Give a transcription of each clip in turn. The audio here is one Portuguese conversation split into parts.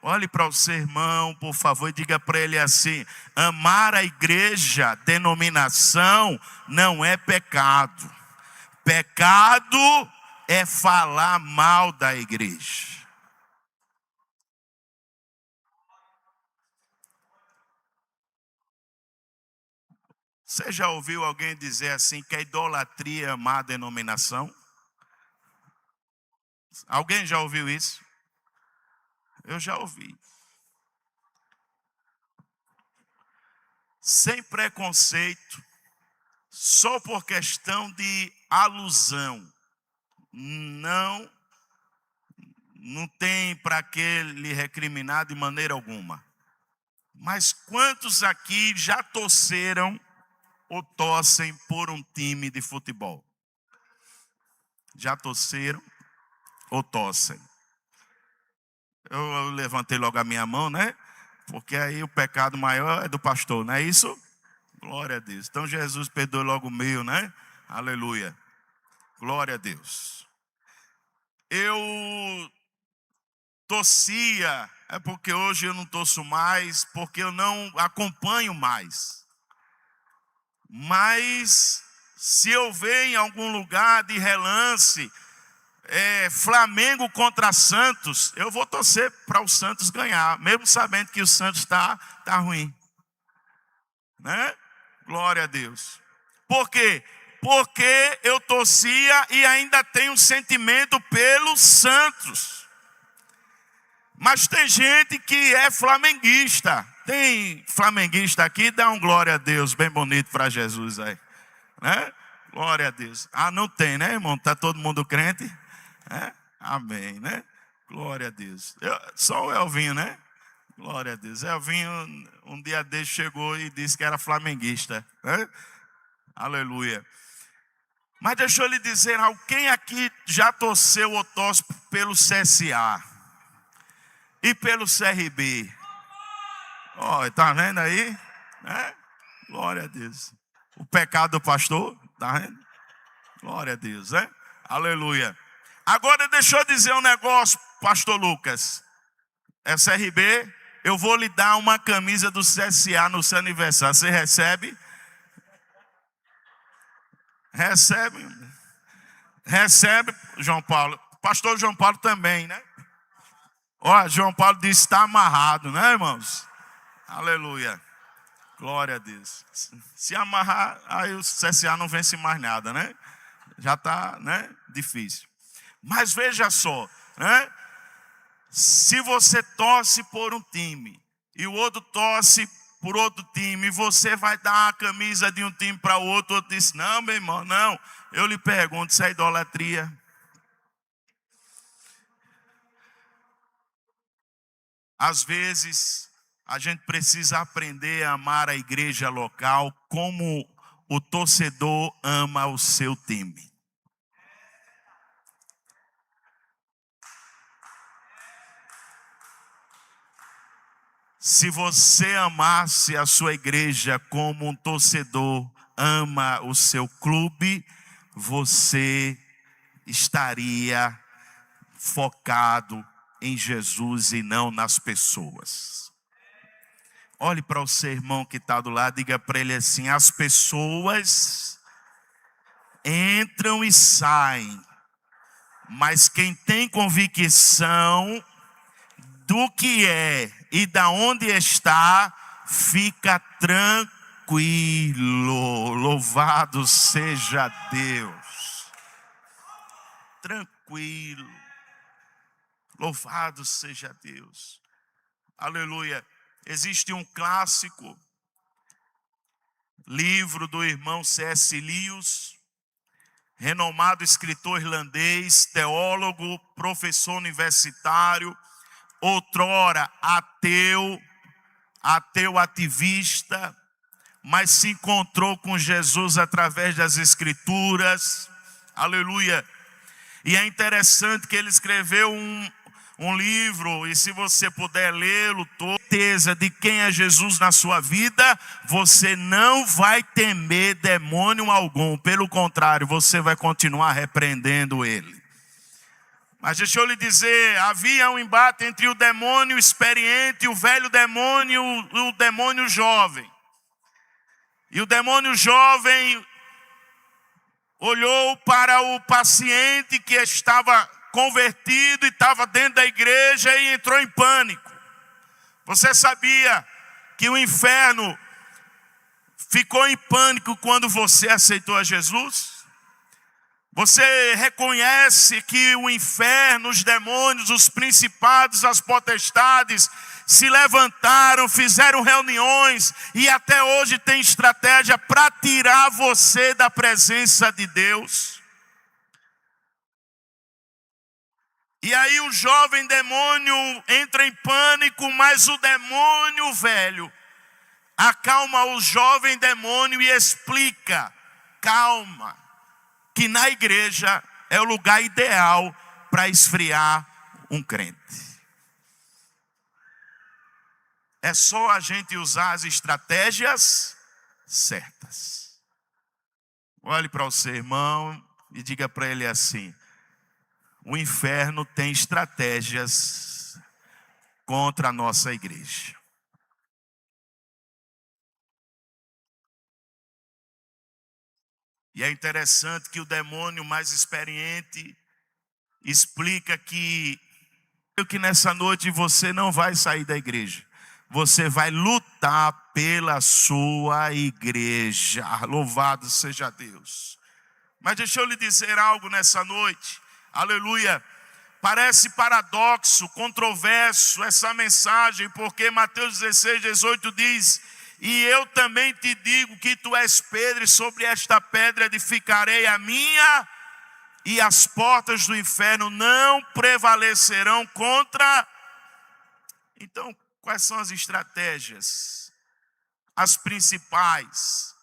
Olhe para o seu irmão, por favor, e diga para ele assim: amar a igreja, denominação, não é pecado. Pecado é falar mal da igreja. Você já ouviu alguém dizer assim que a idolatria é amar a denominação? Alguém já ouviu isso? Eu já ouvi. Sem preconceito, só por questão de alusão. Não tem para que lhe recriminar de maneira alguma. Mas quantos aqui já torceram ou torcem por um time de futebol? Já torceram ou torcem? Eu levantei logo a minha mão, né? Porque aí o pecado maior é do pastor, não é isso? Glória a Deus. Então Jesus perdoou logo o meu, né? Aleluia. Glória a Deus. Eu torcia, é porque hoje eu não torço mais, porque eu não acompanho mais. Mas se eu ver em algum lugar de relance, Flamengo contra Santos, eu vou torcer para o Santos ganhar, mesmo sabendo que o Santos está ruim, né? Glória a Deus. Por quê? Porque eu torcia e ainda tenho um sentimento pelo Santos. Mas tem gente que é flamenguista. Tem flamenguista aqui? Dá um glória a Deus bem bonito para Jesus aí, né? Glória a Deus. Ah, não tem, né, irmão? Está todo mundo crente? Amém, né? Glória a Deus. Só o Elvinho, né? Glória a Deus. Elvinho, um dia desse chegou e disse que era flamenguista, né? Aleluia. Mas deixa eu lhe dizer algo. Quem aqui já torceu ou torce pelo CSA e pelo CRB? Ó, tá vendo aí? Né? Glória a Deus. O pecado do pastor, tá vendo? Glória a Deus, né? Aleluia. Agora deixa eu dizer um negócio, pastor Lucas. CRB, eu vou lhe dar uma camisa do CSA no seu aniversário. Você recebe? Recebe, João Paulo. Pastor João Paulo também, né? Ó, João Paulo disse: está amarrado, né, irmãos? Aleluia. Glória a Deus. Se amarrar, aí o CSA não vence mais nada, né? Já está, né, difícil. Mas veja só, né? Se você torce por um time e o outro torce por outro time, e você vai dar a camisa de um time para o outro, diz: não, meu irmão, não. Eu lhe pergunto, se é idolatria? Às vezes, a gente precisa aprender a amar a igreja local como o torcedor ama o seu time. Se você amasse a sua igreja como um torcedor ama o seu clube, você estaria focado em Jesus e não nas pessoas. Olhe para o seu irmão que está do lado, diga para ele assim: as pessoas entram e saem, mas quem tem convicção do que é e da onde está, fica tranquilo. Louvado seja Deus. Tranquilo. Louvado seja Deus. Aleluia. Existe um clássico livro do irmão C.S. Lewis, renomado escritor irlandês, teólogo, professor universitário, outrora ateu ativista, mas se encontrou com Jesus através das Escrituras. Aleluia. E é interessante que ele escreveu um livro, e se você puder lê-lo, certeza de quem é Jesus na sua vida, você não vai temer demônio algum. Pelo contrário, você vai continuar repreendendo ele. Mas deixa eu lhe dizer, havia um embate entre o demônio experiente, o velho demônio e o demônio jovem. E o demônio jovem olhou para o paciente que estava convertido e estava dentro da igreja e entrou em pânico. Você sabia que o inferno ficou em pânico quando você aceitou a Jesus? Você reconhece que o inferno, os demônios, os principados, as potestades se levantaram, fizeram reuniões e até hoje tem estratégia para tirar você da presença de Deus. E aí o jovem demônio entra em pânico, mas o demônio velho acalma o jovem demônio e explica: calma, que na igreja é o lugar ideal para esfriar um crente. É só a gente usar as estratégias certas. Olhe para o seu irmão e diga para ele assim: o inferno tem estratégias contra a nossa igreja. E é interessante que o demônio mais experiente explica que nessa noite você não vai sair da igreja. Você vai lutar pela sua igreja. Louvado seja Deus. Mas deixa eu lhe dizer algo nessa noite. Aleluia. Parece paradoxo, controverso essa mensagem, porque Mateus 16, 18 diz: e eu também te digo que tu és Pedro, e sobre esta pedra edificarei a minha, e as portas do inferno não prevalecerão contra. Então, quais são as estratégias? As principais,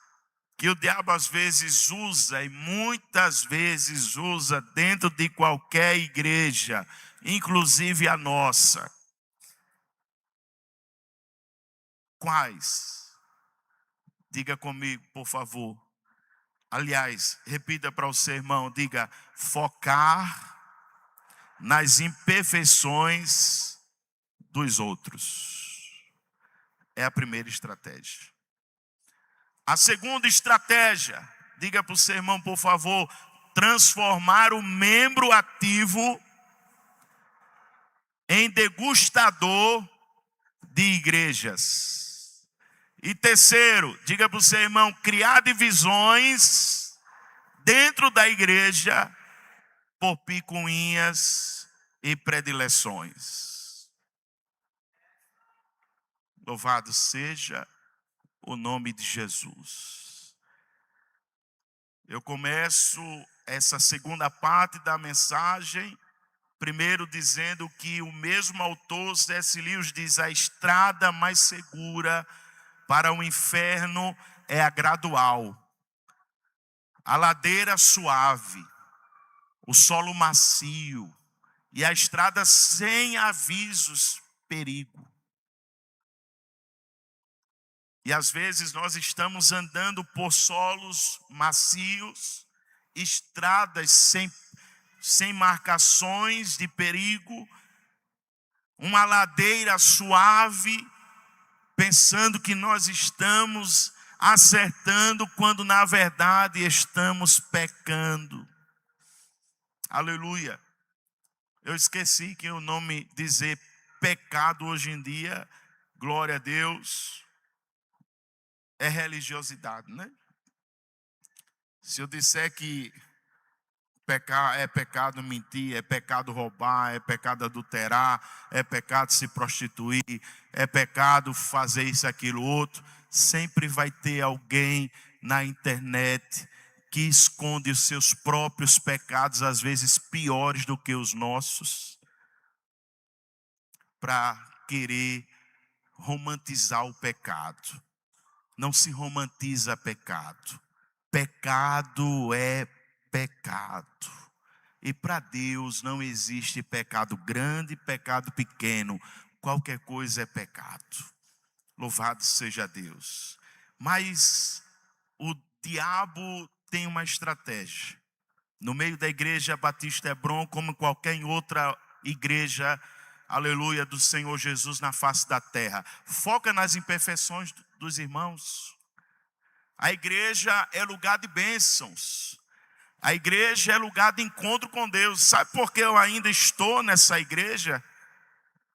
que o diabo às vezes usa, e muitas vezes usa dentro de qualquer igreja, inclusive a nossa. Quais? Diga comigo, por favor. Aliás, repita para o seu irmão, diga: focar nas imperfeições dos outros. É a primeira estratégia. A segunda estratégia, diga para o seu irmão, por favor: transformar o membro ativo em degustador de igrejas. E terceiro, diga para o seu irmão: criar divisões dentro da igreja por picuinhas e predileções. Louvado seja o nome de Jesus. Eu começo essa segunda parte da mensagem, primeiro dizendo que o mesmo autor, C.S. Lewis, diz: a estrada mais segura para o inferno é a gradual, a ladeira suave, o solo macio e a estrada sem avisos, perigo. E às vezes nós estamos andando por solos macios, estradas sem marcações de perigo, uma ladeira suave, pensando que nós estamos acertando, quando na verdade estamos pecando. Aleluia. Eu esqueci que o nome dizer pecado hoje em dia, glória a Deus, é religiosidade, né? Se eu disser que pecar é pecado mentir, é pecado roubar, é pecado adulterar, é pecado se prostituir, é pecado fazer isso, aquilo, outro, sempre vai ter alguém na internet que esconde os seus próprios pecados, às vezes piores do que os nossos, para querer romantizar o pecado. Não se romantiza pecado. Pecado é pecado. E para Deus não existe pecado grande, pecado pequeno. Qualquer coisa é pecado. Louvado seja Deus. Mas o diabo tem uma estratégia. no meio da igreja Batista Hebron, como qualquer outra igreja, aleluia, do Senhor Jesus na face da terra. Foca nas imperfeições dos irmãos. A igreja é lugar de bênçãos. A igreja é lugar de encontro com Deus. Sabe por que eu ainda estou nessa igreja?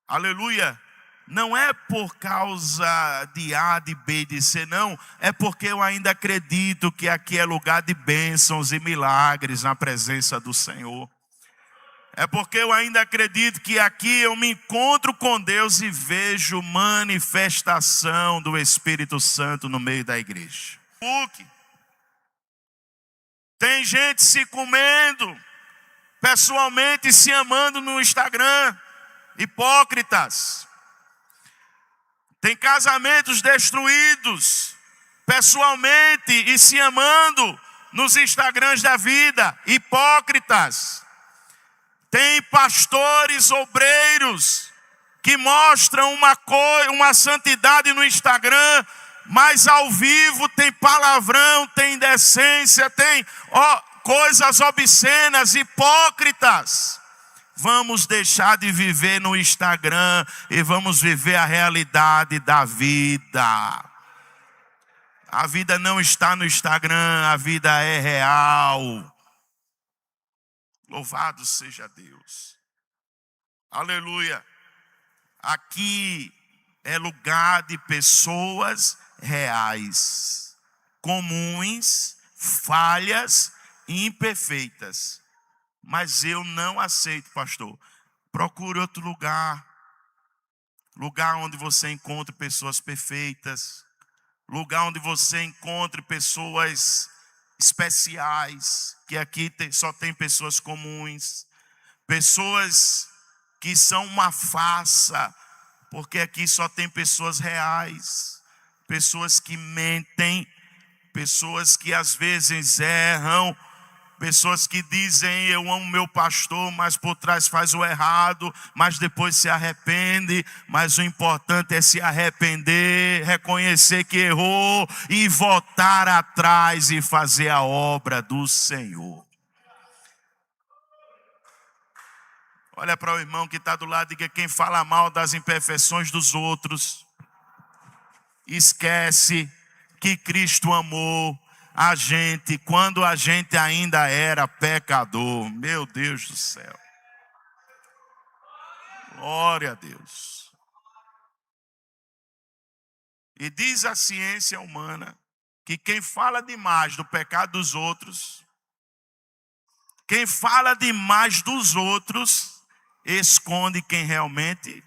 Aleluia. Não é por causa de A, de B, de C, não. É porque eu ainda acredito que aqui é lugar de bênçãos e milagres na presença do Senhor. É porque eu ainda acredito que aqui eu me encontro com Deus e vejo manifestação do Espírito Santo no meio da igreja. Tem gente se comendo, pessoalmente se amando no Instagram. Hipócritas. Tem casamentos destruídos, pessoalmente e se amando nos Instagrams da vida. Hipócritas. Tem pastores, obreiros, que mostram uma santidade no Instagram, mas ao vivo tem palavrão, tem indecência, tem coisas obscenas, hipócritas. Vamos deixar de viver no Instagram e vamos viver a realidade da vida. A vida não está no Instagram, a vida é real. Louvado seja Deus. Aleluia. Aqui é lugar de pessoas reais, comuns, falhas e imperfeitas. Mas eu não aceito, pastor. Procure outro lugar. Lugar onde você encontre pessoas perfeitas. Lugar onde você encontre pessoas especiais. Que aqui só tem pessoas comuns. Pessoas que são uma farsa. Porque aqui só tem pessoas reais. Pessoas que mentem. Pessoas que às vezes erram. Pessoas que dizem, eu amo meu pastor, mas por trás faz o errado, mas depois se arrepende. Mas o importante é se arrepender, reconhecer que errou e voltar atrás e fazer a obra do Senhor. Olha para o irmão que está do lado e diga: quem fala mal das imperfeições dos outros, esquece que Cristo amou a gente quando a gente ainda era pecador. Meu Deus do céu. Glória a Deus. E diz a ciência humana que quem fala demais do pecado dos outros, quem fala demais dos outros, esconde quem realmente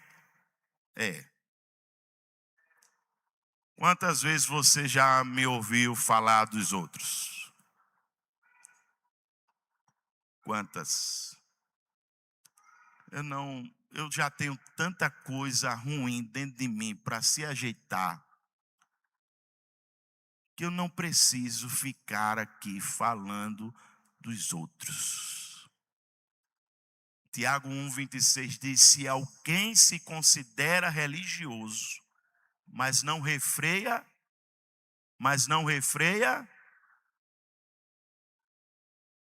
é. Quantas vezes você já me ouviu falar dos outros? Quantas? Eu já tenho tanta coisa ruim dentro de mim para se ajeitar, que eu não preciso ficar aqui falando dos outros. Tiago 1,26 diz: se alguém se considera religioso, mas não refreia,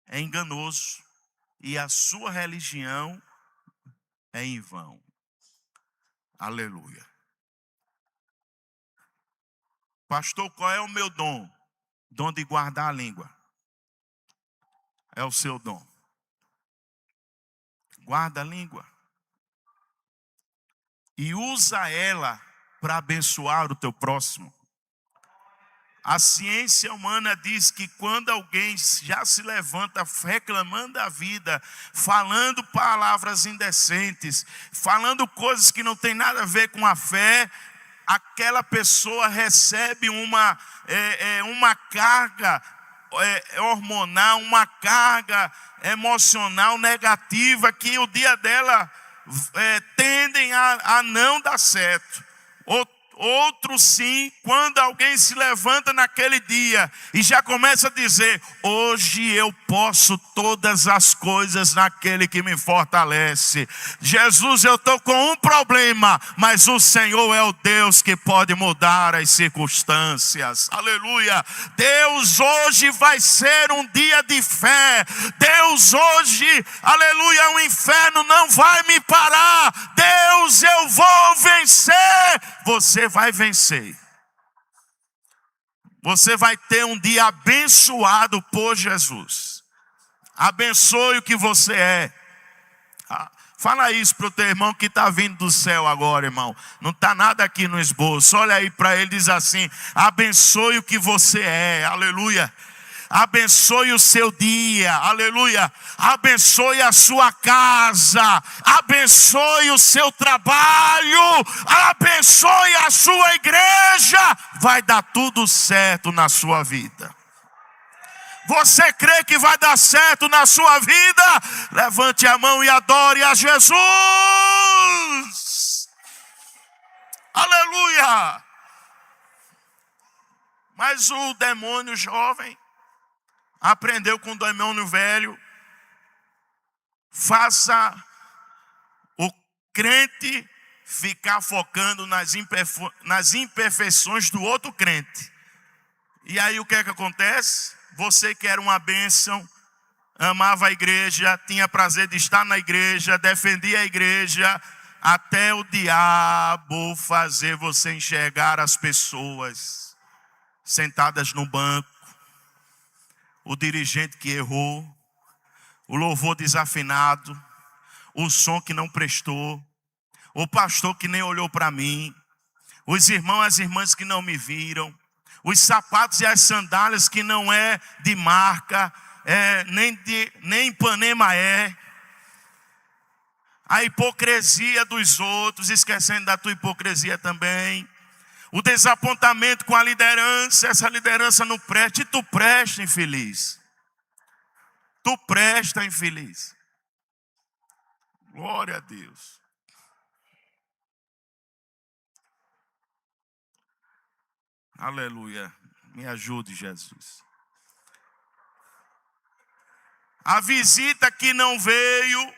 é enganoso, e a sua religião é em vão. Aleluia. Pastor, qual é o meu dom? Dom de guardar a língua. É o seu dom. Guarda a língua. E usa ela para abençoar o teu próximo. A ciência humana diz que quando alguém já se levanta reclamando da vida, falando palavras indecentes, falando coisas que não tem nada a ver com a fé, aquela pessoa recebe uma carga hormonal, uma carga emocional negativa, que o dia dela tendem a não dar certo. Outro sim, quando alguém se levanta naquele dia e já começa a dizer: hoje eu posso todas as coisas naquele que me fortalece. Jesus, eu estou com um problema, mas o Senhor é o Deus que pode mudar as circunstâncias. Aleluia. Deus hoje vai ser um dia de fé. Deus hoje, aleluia, o inferno não vai me parar. Deus, eu vou vencer. Você vai vencer. Você vai ter um dia abençoado por Jesus. Abençoe o que você é. Fala isso para o teu irmão que está vindo do céu agora, irmão. Não está nada aqui no esboço. Olha aí para ele e diz assim: abençoe o que você é. Aleluia. Abençoe o seu dia, aleluia. Abençoe a sua casa, abençoe o seu trabalho, abençoe a sua igreja. Vai dar tudo certo na sua vida. Você crê que vai dar certo na sua vida? Levante a mão e adore a Jesus. Aleluia. Mas o demônio jovem aprendeu com o demônio velho: faça o crente ficar focando nas imperfeições do outro crente. E aí o que é que acontece? Você que era uma bênção, amava a igreja, tinha prazer de estar na igreja, defendia a igreja, até o diabo fazer você enxergar as pessoas sentadas no banco, o dirigente que errou, o louvor desafinado, o som que não prestou, o pastor que nem olhou para mim, os irmãos e as irmãs que não me viram, os sapatos e as sandálias que não é de marca, nem Ipanema é. A hipocrisia dos outros, esquecendo da tua hipocrisia também. O desapontamento com a liderança, essa liderança não presta, e tu presta, infeliz. Tu presta, infeliz. Glória a Deus. Aleluia. Me ajude, Jesus. A visita que não veio,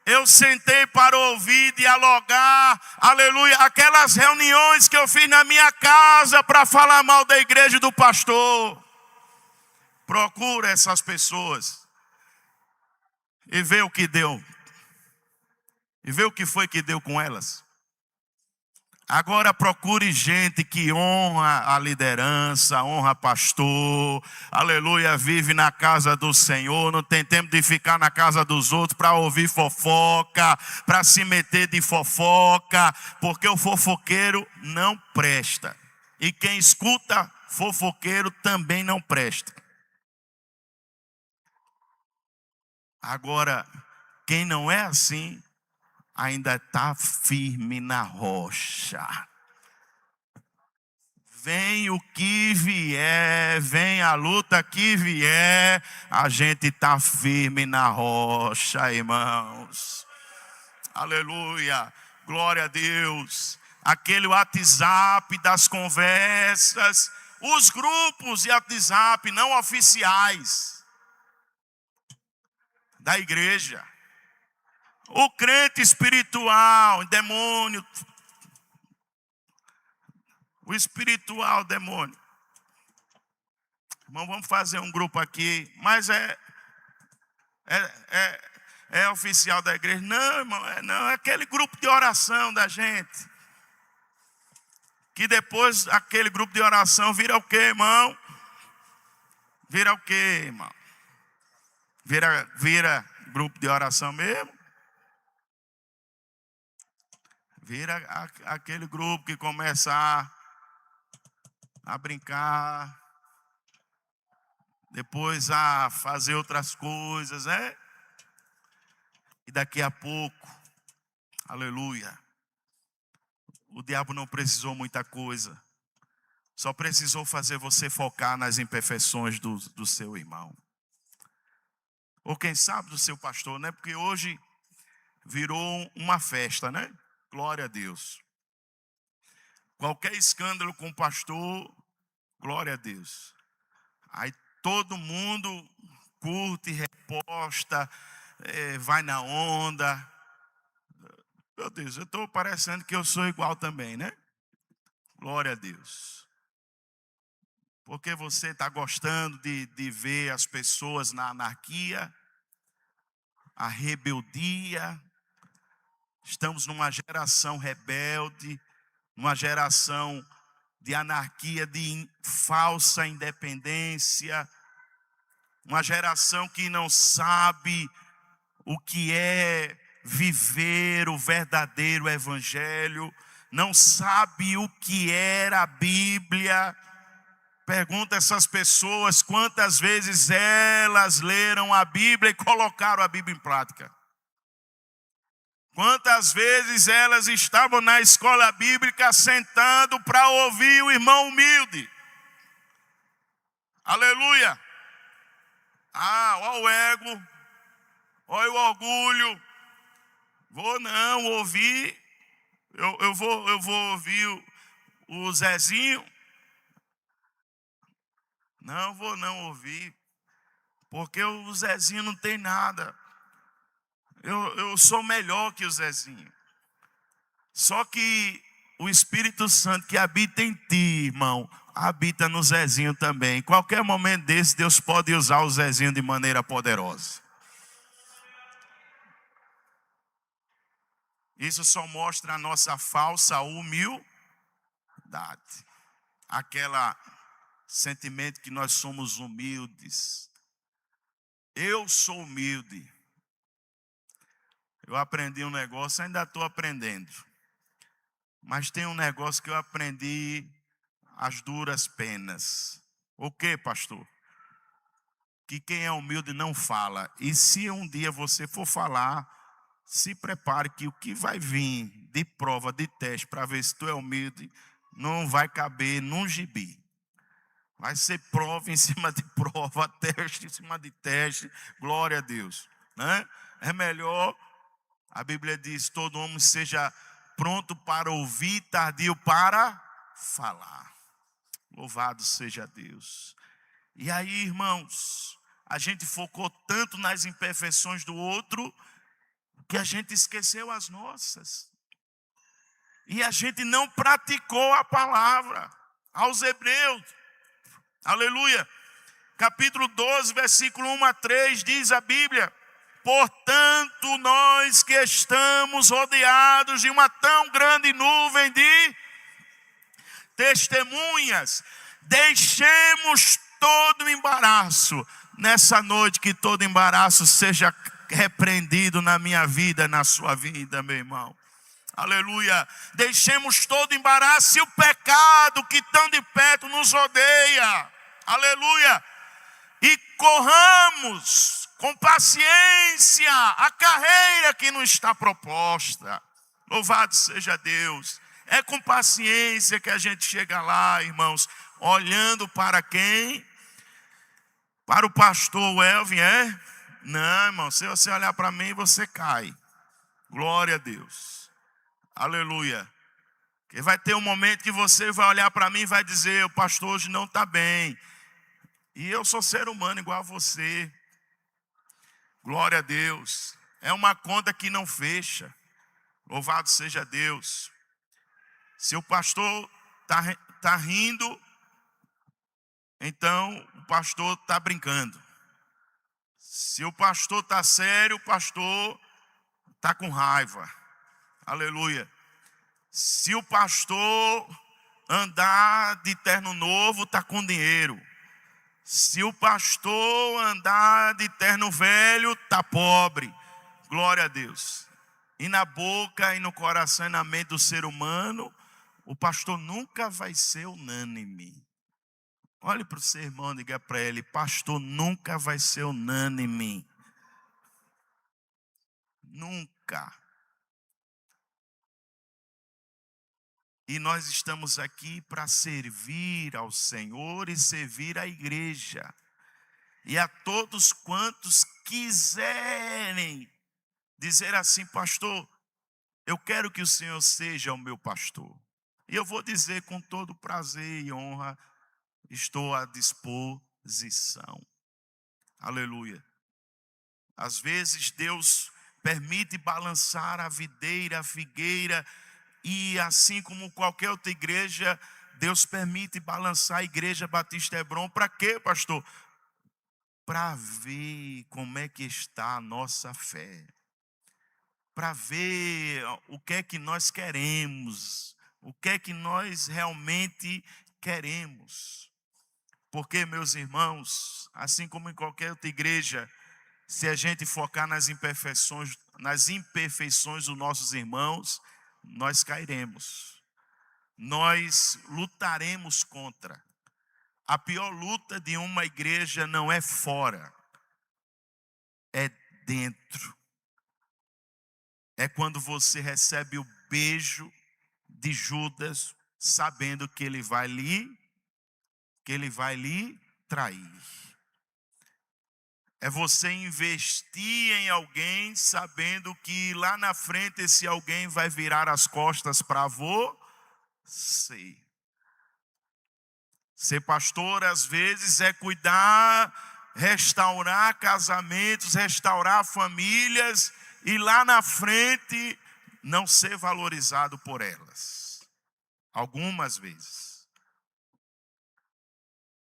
eu sentei para ouvir, dialogar, aleluia, aquelas reuniões que eu fiz na minha casa para falar mal da igreja e do pastor. Procura essas pessoas e vê o que deu. E vê o que foi que deu com elas. Agora procure gente que honra a liderança, honra pastor, aleluia, vive na casa do Senhor, não tem tempo de ficar na casa dos outros para ouvir fofoca, para se meter de fofoca, porque o fofoqueiro não presta. E quem escuta fofoqueiro também não presta. Agora, quem não é assim, ainda está firme na rocha. Vem o que vier, vem a luta que vier, a gente está firme na rocha, irmãos. Aleluia, glória a Deus. Aquele WhatsApp das conversas, os grupos de WhatsApp não oficiais da igreja. O crente espiritual, demônio. O espiritual, demônio. Irmão, vamos fazer um grupo aqui, mas é oficial da igreja. Não, irmão, não, é aquele grupo de oração da gente. Que depois aquele grupo de oração vira o quê, irmão? Vira o quê, irmão? Vira grupo de oração mesmo? Vira aquele grupo que começa a brincar, depois a fazer outras coisas, né? E daqui a pouco, aleluia, o diabo não precisou muita coisa, só precisou fazer você focar nas imperfeições do seu irmão. Ou quem sabe do seu pastor, né? Porque hoje virou uma festa, né? Glória a Deus. Qualquer escândalo com o pastor, glória a Deus. Aí todo mundo curte, reposta, vai na onda. Meu Deus, eu estou parecendo que eu sou igual também, né? Glória a Deus. Porque você está gostando de ver as pessoas na anarquia, a rebeldia. Estamos numa geração rebelde, numa geração de anarquia, de falsa independência, uma geração que não sabe o que é viver o verdadeiro evangelho, não sabe o que era a Bíblia. Pergunta essas pessoas quantas vezes elas leram a Bíblia e colocaram a Bíblia em prática. Quantas vezes elas estavam na escola bíblica sentando para ouvir o irmão humilde. Aleluia. Olha o ego, olha o orgulho. Vou não ouvir, eu vou ouvir o Zezinho. Não vou não ouvir, porque o Zezinho não tem nada. Eu sou melhor que o Zezinho. Só que o Espírito Santo que habita em ti, irmão, habita no Zezinho também. Em qualquer momento desse, Deus pode usar o Zezinho de maneira poderosa. Isso só mostra a nossa falsa humildade. Aquele sentimento que nós somos humildes. Eu sou humilde. Eu aprendi um negócio, ainda estou aprendendo. Mas tem um negócio que eu aprendi às duras penas. O que, pastor? Que quem é humilde não fala. E se um dia você for falar, se prepare que o que vai vir de prova, de teste, para ver se tu é humilde, não vai caber num gibi. Vai ser prova em cima de prova, teste em cima de teste. Glória a Deus. Né? É melhor, a Bíblia diz, todo homem seja pronto para ouvir, tardio para falar. Louvado seja Deus. E aí, irmãos, a gente focou tanto nas imperfeições do outro, que a gente esqueceu as nossas. E a gente não praticou a palavra. Aos Hebreus, aleluia, capítulo 12, versículo 1 a 3, diz a Bíblia: portanto, nós que estamos rodeados de uma tão grande nuvem de testemunhas, deixemos todo o embaraço. Nessa noite, que todo embaraço seja repreendido na minha vida, na sua vida, meu irmão. Aleluia. Deixemos todo o embaraço e o pecado que tão de perto nos rodeia. Aleluia. E corramos com paciência a carreira que nos está proposta. Louvado seja Deus. É com paciência que a gente chega lá, irmãos, olhando para quem? Para o pastor Elvin, é? Não, irmão, se você olhar para mim, você cai. Glória a Deus. Aleluia. Porque vai ter um momento que você vai olhar para mim e vai dizer: o pastor hoje não está bem. E eu sou ser humano igual a você. Glória a Deus. É uma conta que não fecha. Louvado seja Deus. Se o pastor está rindo, então o pastor está brincando. Se o pastor está sério, o pastor está com raiva. Aleluia. Se o pastor andar de terno novo, está com dinheiro. Se o pastor andar de terno velho, está pobre. Glória a Deus. E na boca e no coração e na mente do ser humano, o pastor nunca vai ser unânime. Olhe para o seu irmão e diga para ele: pastor nunca vai ser unânime. Nunca. E nós estamos aqui para servir ao Senhor e servir à igreja. E a todos quantos quiserem dizer assim: pastor, eu quero que o Senhor seja o meu pastor. E eu vou dizer com todo prazer e honra, estou à disposição. Aleluia. Às vezes Deus permite balançar a videira, a figueira, e assim como qualquer outra igreja, Deus permite balançar a Igreja Batista Hebron. Para quê, pastor? Para ver como é que está a nossa fé. Para ver o que é que nós queremos. O que é que nós realmente queremos. Porque, meus irmãos, assim como em qualquer outra igreja, se a gente focar nas imperfeições dos nossos irmãos, nós cairemos. Nós lutaremos contra. A pior luta de uma igreja não é fora, é dentro. É quando você recebe o beijo de Judas, sabendo que ele vai lhe trair. É você investir em alguém, sabendo que lá na frente esse alguém vai virar as costas para você. Ser pastor, às vezes, é cuidar, restaurar casamentos, restaurar famílias, e lá na frente não ser valorizado por elas. Algumas vezes.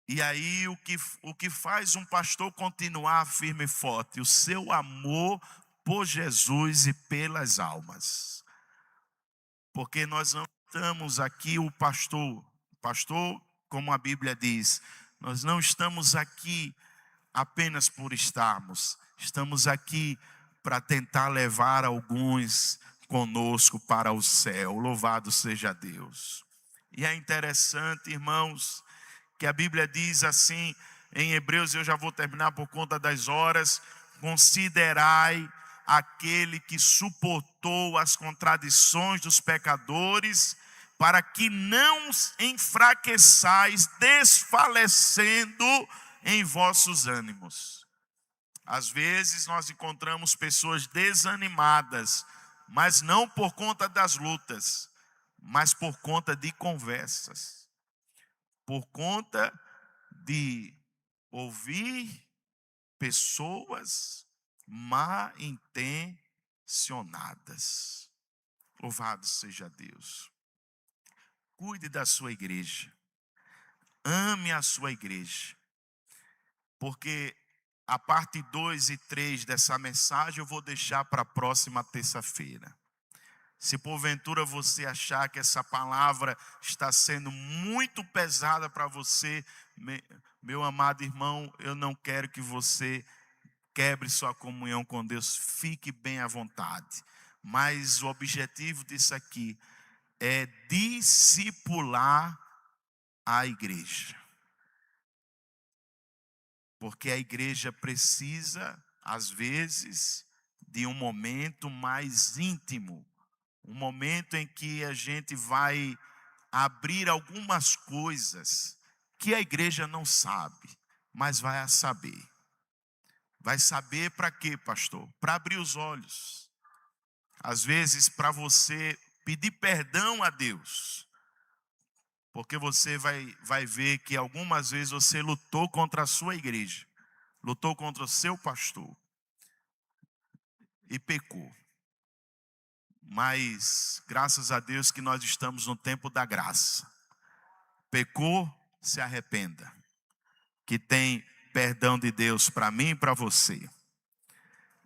E aí o que faz um pastor continuar firme e forte? O seu amor por Jesus e pelas almas. Porque nós não estamos aqui, o pastor, como a Bíblia diz, nós não estamos aqui apenas por estarmos. Estamos aqui para tentar levar alguns conosco para o céu. Louvado seja Deus. E é interessante, irmãos, que a Bíblia diz assim, em Hebreus, eu já vou terminar por conta das horas: considerai aquele que suportou as contradições dos pecadores, para que não enfraqueçais, desfalecendo em vossos ânimos. Às vezes nós encontramos pessoas desanimadas, mas não por conta das lutas, mas por conta de conversas. Por conta de ouvir pessoas mal intencionadas. Louvado seja Deus. Cuide da sua igreja. Ame a sua igreja. Porque a parte 2 e 3 dessa mensagem eu vou deixar para a próxima terça-feira. Se porventura você achar que essa palavra está sendo muito pesada para você, meu amado irmão, eu não quero que você quebre sua comunhão com Deus. Fique bem à vontade. Mas o objetivo disso aqui é discipular a igreja. Porque a igreja precisa, às vezes, de um momento mais íntimo. Um momento em que a gente vai abrir algumas coisas que a igreja não sabe, mas vai saber. Vai saber para quê, pastor? Para abrir os olhos. Às vezes para você pedir perdão a Deus. Porque você vai ver que algumas vezes você lutou contra a sua igreja. Lutou contra o seu pastor. E pecou. Mas, graças a Deus que nós estamos no tempo da graça. Pecou, se arrependa. Que tem perdão de Deus para mim e para você.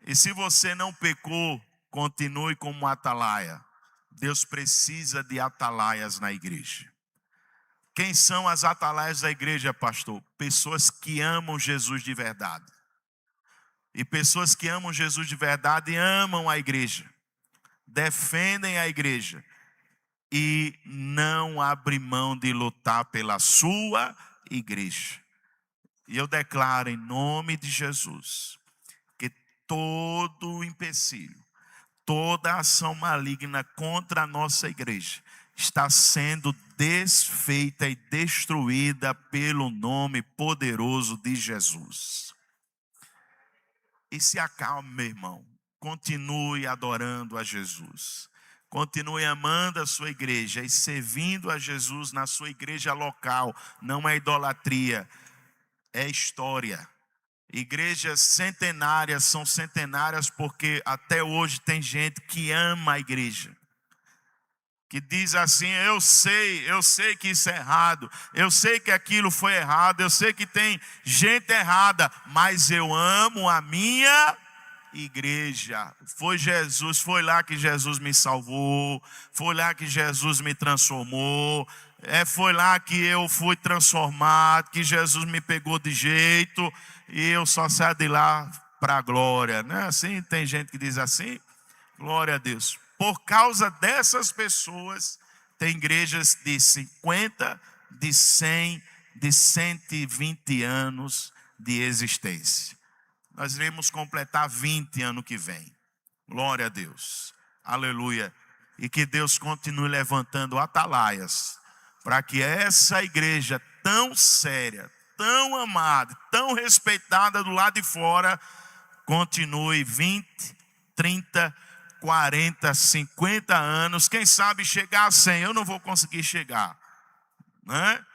E se você não pecou, continue como atalaia. Deus precisa de atalaias na igreja. Quem são as atalaias da igreja, pastor? Pessoas que amam Jesus de verdade. E pessoas que amam Jesus de verdade amam a igreja. Defendem a igreja e não abrem mão de lutar pela sua igreja. E eu declaro em nome de Jesus que todo empecilho, toda ação maligna contra a nossa igreja está sendo desfeita e destruída pelo nome poderoso de Jesus. E se acalme, meu irmão. Continue adorando a Jesus. Continue amando a sua igreja e servindo a Jesus na sua igreja local. Não é idolatria, é história. Igrejas centenárias são centenárias porque até hoje tem gente que ama a igreja, que diz assim: eu sei que isso é errado, eu sei que aquilo foi errado, eu sei que tem gente errada, mas eu amo a minha igreja. Foi Jesus, foi lá que Jesus me salvou, foi lá que Jesus me transformou, foi lá que eu fui transformado, que Jesus me pegou de jeito e eu só saio de lá para a glória, não é assim? Tem gente que diz assim, glória a Deus. Por causa dessas pessoas, tem igrejas de 50, de 100, de 120 anos de existência. Nós iremos completar 20 ano que vem. Glória a Deus. Aleluia. E que Deus continue levantando atalaias para que essa igreja tão séria, tão amada, tão respeitada do lado de fora, continue 20, 30, 40, 50 anos. Quem sabe chegar a 100. Eu não vou conseguir chegar, né?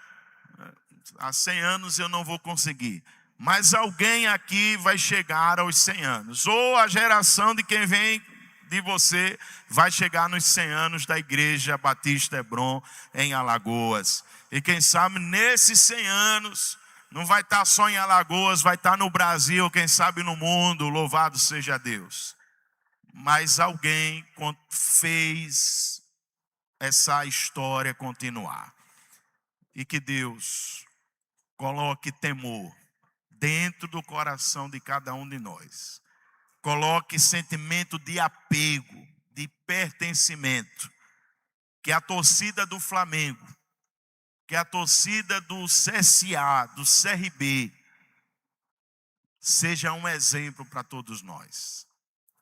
A 100 anos eu não vou conseguir. Mas alguém aqui vai chegar aos 100 anos. Ou a geração de quem vem de você vai chegar nos 100 anos da Igreja Batista Hebron em Alagoas. E quem sabe nesses 100 anos, não vai estar só em Alagoas, vai estar no Brasil, quem sabe no mundo, louvado seja Deus. Mas alguém fez essa história continuar. E que Deus coloque temor dentro do coração de cada um de nós. Coloque sentimento de apego, de pertencimento. Que a torcida do Flamengo, que a torcida do CSA, do CRB, seja um exemplo para todos nós.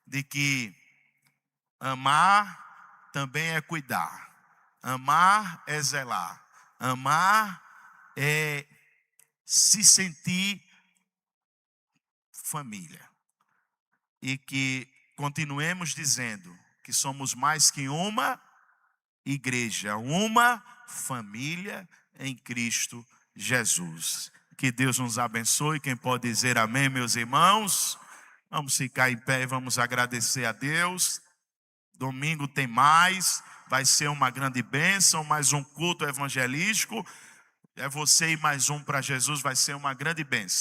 De que amar também é cuidar. Amar é zelar. Amar é se sentir família. E que continuemos dizendo que somos mais que uma igreja, uma família em Cristo Jesus. Que Deus nos abençoe. Quem pode dizer amém, meus irmãos? Vamos ficar em pé e vamos agradecer a Deus. Domingo tem mais, vai ser uma grande bênção, mais um culto evangelístico. É você e mais um para Jesus, vai ser uma grande bênção.